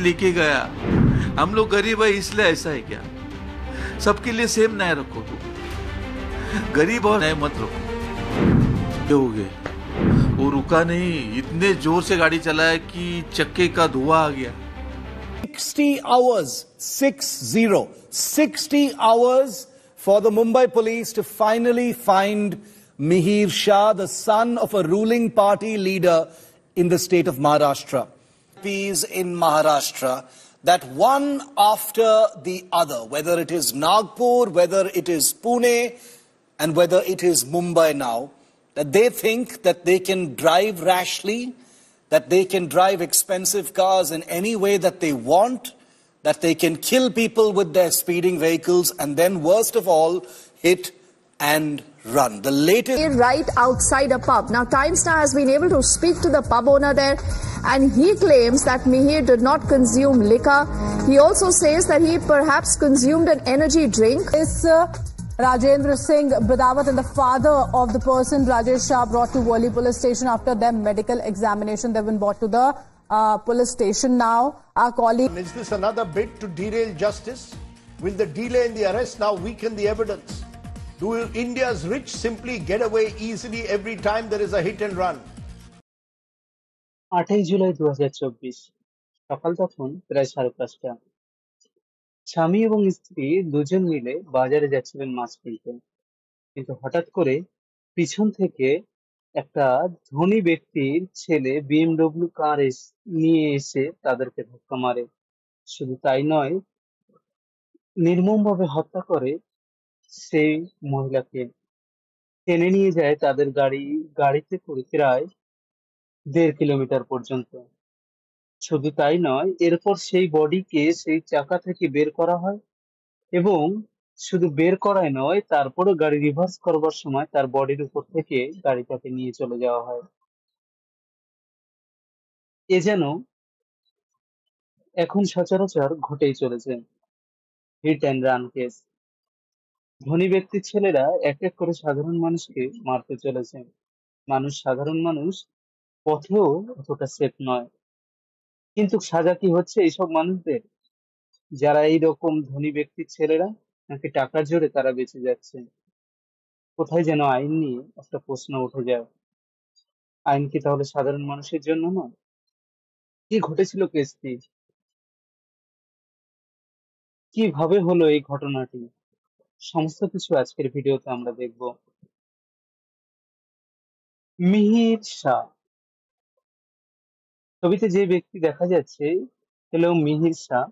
लेके गया। हम लोग गरीब है इसलिए ऐसा है क्या? सबके लिए सेम न्याय रखो, तो गरीब और न्याय मत रखो। ये हो गए, वो रुका नहीं, इतने जोर से गाड़ी चलाया कि चक्के का धुआं आ गया। 60 hours, 60 hours for the Mumbai police to finally find Mihir Shah, the son of a ruling party leader in the state of Maharashtra. MPs in Maharashtra, that one after the other, whether it is Nagpur, whether it is Pune, and whether it is Mumbai now, that they think that they can drive rashly, that they can drive expensive cars in any way that they want, that they can kill people with their speeding vehicles, and then worst of all, hit and run. The latest... Right outside a pub. Now, Times Now has been able to speak to the pub owner there, and he claims that Mihir did not consume liquor. He also says that he perhaps consumed an energy drink. This Rajendra Singh Bradawat and the father of the person, Rajesh Shah, brought to Worli police station after their medical examination. They've been brought to the police station now. Our colleague... Is this another bid to derail justice? Will the delay in the arrest now weaken the evidence? Do India's rich simply get away easily every time there is a hit and run? 8 July 2024 সকাল তখন প্রায় 5:30টা। স্বামী এবং স্ত্রী দুজন মিলে বাজারে যাচ্ছিলেন মাছ কিনতে, কিন্তু হঠাৎ করে পিছন থেকে একটা ধনী ব্যক্তির ছেলে BMW কার নিয়ে এসে তাদেরকে ধাক্কা মারে। শুধু তাই নয়, নির্মমভাবে হত্যা করে সেই মহিলাকে, টেনে নিয়ে যায় তাদের গাড়িতে করে প্রায় 1.5 কিলোমিটার পর্যন্ত। শুধু তাই নয়, এরপর সেই বডিকে সেই চাকা থেকে বের করা হয়, এবং শুধু বের করাই নয়, তারপরে গাড়ি রিভার্স করবার সময় তার বডির উপর থেকে গাড়িটাকে নিয়ে চলে যাওয়া হয়। এ যেন এখন সচরাচর ঘটেই চলেছে, হিট অ্যান্ড রান কেস। ধনী ব্যক্তির ছেলেরা এক এক করে সাধারণ মানুষকে মারতে চলেছে। সাধারণ মানুষ পথেও অতটা সেফ নয়। কিন্তু সাজা কি হচ্ছে এইসব মানুষদের, যারা এইরকম ধনী ব্যক্তির ছেলেরা, নাকি টাকার জোরে তারা বেঁচে যাচ্ছে? কোথায় যেন আইন নিয়ে একটা প্রশ্ন উঠে যায়। আইন কি তাহলে সাধারণ মানুষের জন্য নয়? কি ঘটেছিল কেসটি, কিভাবে হলো এই ঘটনাটি, সমস্ত কিছু আজকের ভিডিওতে আমরা দেখব। মিহির শাহ, ছবিতে যে ব্যক্তি দেখা যাচ্ছে হলো মিহির শাহ,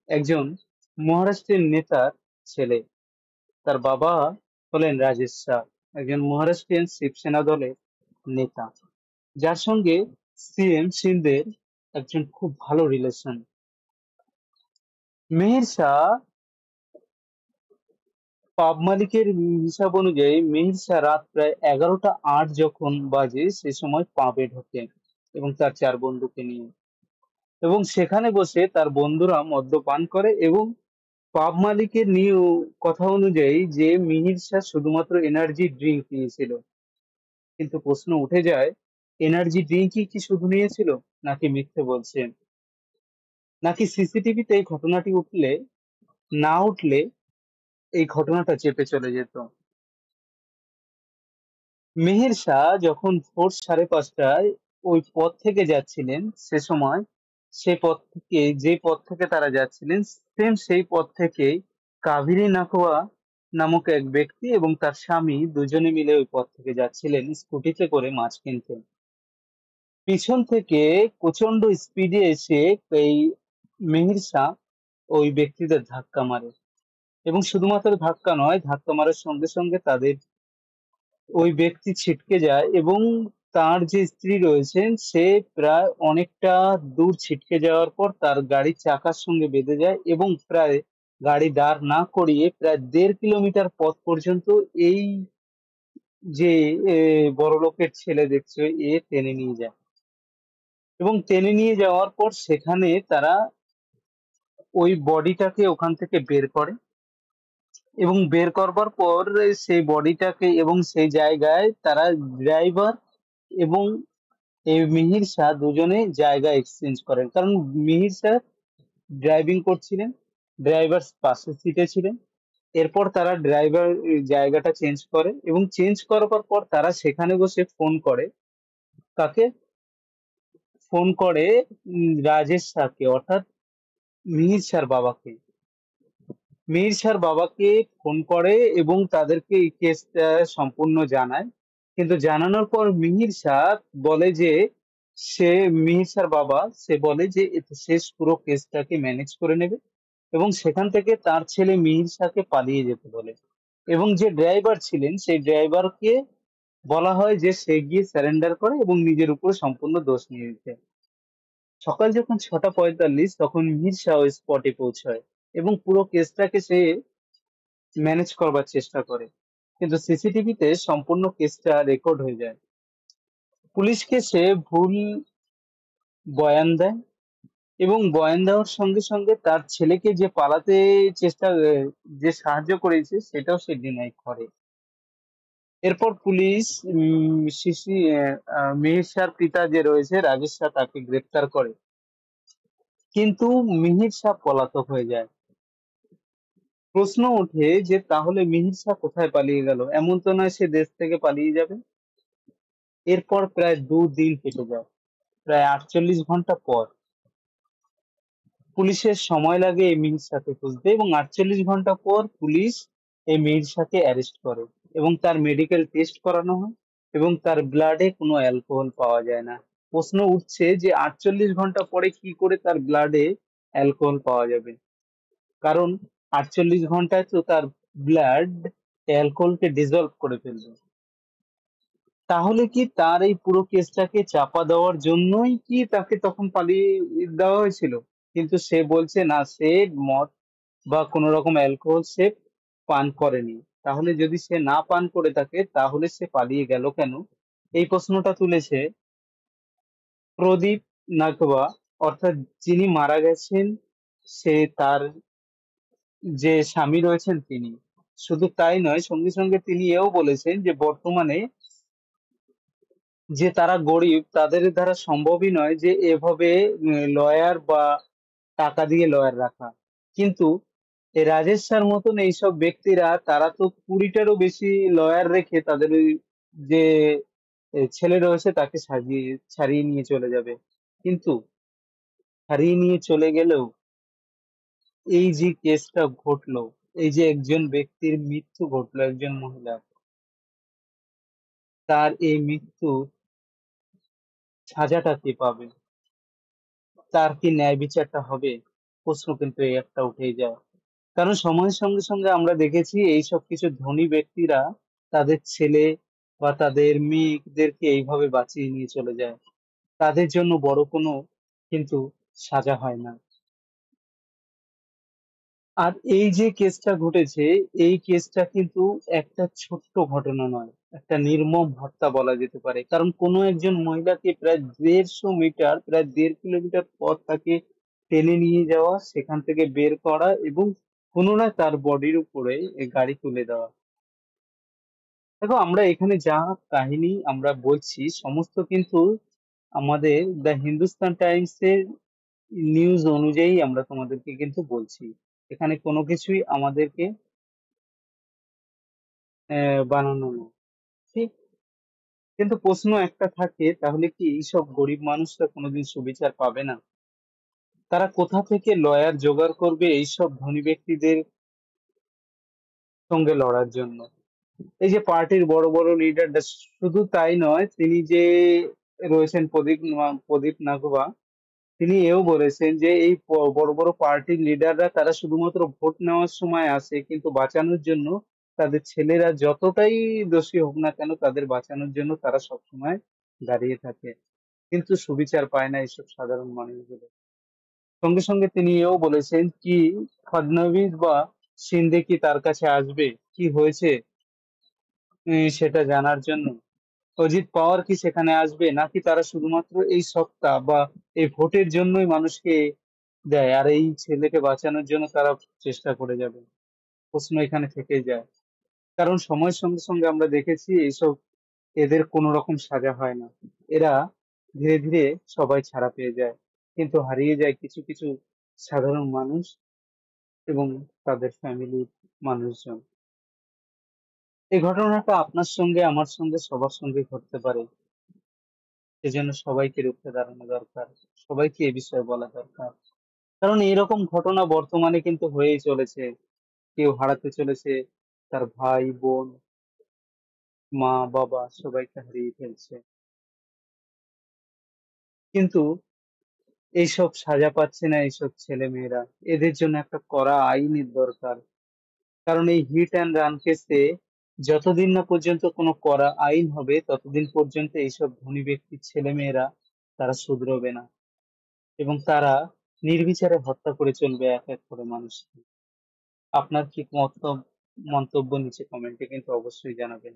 একজন মহারাষ্ট্রের নেতার ছেলে। তার বাবা হলেন রাজেশ শাহ, একজন মহারাষ্ট্রিয়ান শিবসেনা দলের নেতা, যার সঙ্গে সিএম সিন্ধের একজন খুব ভালো রিলেশন। মিহির শাহ পাব মালিকের হিসাব অনুযায়ী মিহির শাহ রাত প্রায় 11:08 যখন বাজে সে সময় পাবে ঢোকে এবং তার 4 বন্ধুকে নিয়ে, এবং সেখানে বসে তার বন্ধুরা মদ্যপান করে। এবং পাব মালিকের কথা অনুযায়ী যে মিহির শাহ শুধুমাত্র এনার্জি ড্রিঙ্ক নিয়েছিল, কিন্তু প্রশ্ন উঠে যায়, এনার্জি ড্রিঙ্কই কি শুধু নিয়েছিল, নাকি মিথ্যে বলছে, নাকি সিসিটিভিতে এই ঘটনাটি না উঠলে এই ঘটনাটা চেপে চলে যেত। মিহির শাহ যখন ভোর 5:30টায় ওই পথ থেকে যাচ্ছিলেন, সে সময় যে পথ থেকে তারা যাচ্ছিলেন, সেই পথ থেকে কাবেরী নাকোয়া নামক এক ব্যক্তি এবং তার স্বামী দুজনে মিলে ওই পথ থেকে যাচ্ছিলেন স্কুটিতে করে মাছ কিনতে। পিছন থেকে প্রচন্ড স্পিডে এসে এই মিহির শাহ ওই ব্যক্তিদের ধাক্কা মারে, এবং শুধুমাত্র ধাক্কা নয়, ধাক্কা মারার সঙ্গে সঙ্গে তাদের ওই ব্যক্তি ছিটকে যায়, এবং তার যে স্ত্রী রয়েছেন সে প্রায় অনেকটা দূর ছিটকে যাওয়ার পর তার গাড়ির চাকার সঙ্গে বেঁধে যায়, এবং প্রায় গাড়ি দাঁড় না করিয়ে প্রায় 1.5 কিলোমিটার পথ পর্যন্ত এই যে বড়লোকের ছেলে দেখছো এ টেনে নিয়ে যায়। এবং টেনে নিয়ে যাওয়ার পর সেখানে তারা ওই বডিটাকে ওখান থেকে বের করে, এবং বের করবার পর সেই বডিটাকে এবং সেই জায়গায় তারা ড্রাইভার এবং এই মিহির শাহ দুজনে জায়গা এক্সচেঞ্জ করেন, কারণ মিহির শাহ ড্রাইভিং করছিলেন, ড্রাইভার পাশের সিটে ছিলেন। এরপর তারা ড্রাইভার জায়গাটা চেঞ্জ করে এবং চেঞ্জ করার পর তারা সেখানে বসে ফোন করে, কাকে ফোন করে, রাজেশ শাহকে, অর্থাৎ মিহির শাহর বাবাকে। মিহির শাহর বাবাকে ফোন করে এবং তাদেরকে এই কেসটা সম্পূর্ণ জানায়। কিন্তু জানানোর পর মিহির শাহ বলে যে মিহির শাহর বাবা বলে যে সে পুরো কেসটাকে ম্যানেজ করে নেবে এবং সেখান থেকে তার ছেলে মিহির শাহকে পালিয়ে যেতে বলে। এবং যে ড্রাইভার ছিলেন সেই ড্রাইভারকে বলা হয় যে সে গিয়ে স্যারেন্ডার করে এবং নিজের উপর সম্পূর্ণ দোষ নিয়ে নিতে। সকাল যখন 6:45 তখন মিহির শাহ ওই স্পটে পৌঁছায় এবং পুরো কেসটাকে সে ম্যানেজ করবার চেষ্টা করে, কিন্তু সিসিটিভিতে সম্পূর্ণ কেসটা রেকর্ড হয়ে যায়। পুলিশকে সে ভুল বয়ান দেয় এবং বয়ান দেওয়ার সঙ্গে সঙ্গে তার ছেলেকে যে পালাতে চেষ্টা যে সাহায্য করেছে সেটাও সে ডিনাই করে। এরপর পুলিশ মিহির শাহর পিতা যে রয়েছে রাজেশ শাহ তাকে গ্রেপ্তার করে, কিন্তু মিহির শাহ পলাতক হয়ে যায়। প্রশ্ন ওঠে যে তাহলে মিহির শাহ কোথায় পালিয়ে গেল? এমন তো নয় সে দেশ থেকে পালিয়ে যাবে। এরপর প্রায় 2 দিন কেটে যায়, প্রায় 48 ঘন্টা পর পুলিশের সময় লাগে এই মিহির শাহকে খুঁজতে এবং 48 ঘন্টা পর পুলিশ এই মিহির শাহকে অ্যারেস্ট করে এবং তার মেডিকেল টেস্ট করানো হয় এবং তার ব্লাডে কোনো অ্যালকোহল পাওয়া যায় না। প্রশ্ন উঠছে যে 48 ঘন্টা পরে কি করে তার ব্লাডে অ্যালকোহল পাওয়া যাবে, কারণ 48 ঘন্টায় তো তার ব্লাড অ্যালকোহলকে ডিজলভ করে ফেলবে। তাহলে কি তার এই পুরো কেসটাকে চাপা দেওয়ার জন্যই কি তাকে তখন পালিয়ে দেওয়া হয়েছিল? কিন্তু সে বলছে না, সে মদ বা কোনো রকম অ্যালকোহল সে পান করেনি। তাহলে যদি সে না পান করে থাকে তাহলে সে পালিয়ে গেল কেন? এই প্রশ্নটা তুলেছে প্রদীপ নাগবা, অর্থাৎ যিনি মারা গেছেন সে তার যে স্বামী রয়েছেন তিনি। শুধু তাই নয়, সঙ্গে সঙ্গে তিনি এও বলেছেন যে বর্তমানে যে তারা গরিব তাদের দ্বারা সম্ভবই নয় যে এভাবে লয়ার বা টাকা দিয়ে লয়ার রাখা। কিন্তু এই রাজেশ শাহর মতন এইসব ব্যক্তিরা তারা তো 20টারও বেশি লয়ার রেখে তাদের ওই যে ছেলে রয়েছে তাকে ছাড়িয়ে নিয়ে চলে যাবে। কিন্তু ছাড়িয়ে নিয়ে চলে গেলেও এই যে কেসটা ঘটলো, এই যে একজন ব্যক্তির মৃত্যু ঘটলো, একজন মহিলা, তার এই মৃত্যু সাজাটা কে পাবে? তার কি ন্যায় বিচারটা হবে? প্রশ্ন কিন্তু এই একটা উঠেই যায়। কারণ সময়ের সঙ্গে সঙ্গে আমরা দেখেছি এইসব কিছু ধনী ব্যক্তিরা তাদের ছেলে বা তাদের মেয়েদেরকে এইভাবে বাঁচিয়ে নিয়ে চলে যায়, তাদের জন্য বড় কোনো কিন্তু সাজা হয় না। আর এই যে কেসটা ঘটেছে, এই কেসটা কিন্তু একটা ছোট্ট ঘটনা নয়, একটা নির্মম হত্যা বলা যেতে পারে। কারণ কোনো একজন মহিলাকে প্রায় 150 মিটার, প্রায় 1.5 কিলোমিটার পথ তাকে টেনে নিয়ে যাওয়া, সেখান থেকে বের করা এবং পুনরায় তার বডির উপরে এই গাড়ি তুলে দেওয়া। দেখো, আমরা এখানে যা কাহিনী আমরা বলছি সমস্ত কিন্তু আমাদের দ্য হিন্দুস্তান টাইমস এর নিউজ অনুযায়ী আমরা তোমাদেরকে কিন্তু বলছি। এখানে কোনো কিছুই আমাদেরকে বানানো না, ঠিক? কিন্তু প্রশ্ন একটা থাকে, তাহলে কি এইসব গরিব মানুষরা কোনোদিন সুবিচার পাবে না? তারা কোথা থেকে লয়ার জোগাড় করবে এইসব ধনী ব্যক্তিদের সঙ্গে লড়ার জন্য? এই যে পার্টির বড় বড় লিডাররা, শুধু তাই নয়, তিনি যে রয়েছেন প্রদীপ নাগবা, তিনি এও বলেছেন যে এই বড় বড় পার্টির লিডাররা তারা শুধুমাত্র ভোট নেওয়ার সময় আসে, কিন্তু বাঁচানোর জন্য তাদের ছেলেরা যতটাই দোষী হোক না কেন তাদের বাঁচানোর জন্য তারা সবসময় দাঁড়িয়ে থাকে, কিন্তু সুবিচার পায় না এইসব সাধারণ মানুষগুলো। সঙ্গে সঙ্গে তিনি এও বলেছেন কি ফডনবিস বা শিন্দে কি তার কাছে আসবে কি হয়েছে সেটা জানার জন্য? অজিত পাওয়ার কি সেখানে আসবে, নাকি তারা শুধুমাত্র এই সত্তা বা এই ভোটের জন্যই মানুষকে দেয় আর এই ছেলেকে বাঁচানোর জন্য তারা চেষ্টা করে যাবে? প্রশ্ন এখানে থেকে যায়। কারণ সময়ের সঙ্গে সঙ্গে আমরা দেখেছি এইসব এদের কোনো রকম সাজা হয় না। এরা ধীরে ধীরে সবাই ছাড়া পেয়ে যায়, কিন্তু হারিয়ে যায় কিছু কিছু সাধারণ মানুষ এবং তাদের ফ্যামিলির মানুষজন। এই ঘটনাটা আপনার সঙ্গে, আমার সঙ্গে, সবার সঙ্গে ঘটতে পারে। সেজন্য সবাইকে রুখে দাঁড়ানো দরকার, সবাইকে এ বিষয়ে বলা দরকার। কারণ এরকম ঘটনা বর্তমানে কিন্তু হয়েই চলেছে। কেউ হারাতে চলেছে তার ভাই বোন, মা বাবা, সবাইকে হারিয়ে ফেলছে। কিন্তু এইসব সাজা পাচ্ছে না এইসব ছেলে মেয়েরা, এদের জন্য একটা কড়া আইনের দরকার। কারণ এই হিট অ্যান্ড রান কেসে যতদিন না পর্যন্ত কোনো কড়া আইন হবে, ততদিন পর্যন্ত এইসব ধনী ব্যক্তির ছেলে মেয়েরা তারা শুধরোবে না, এবং তারা নির্বিচারে হত্যা করে চলবে এক এক করে মানুষকে। আপনার কি মন্তব্য নিচে কমেন্টে কিন্তু অবশ্যই জানাবেন।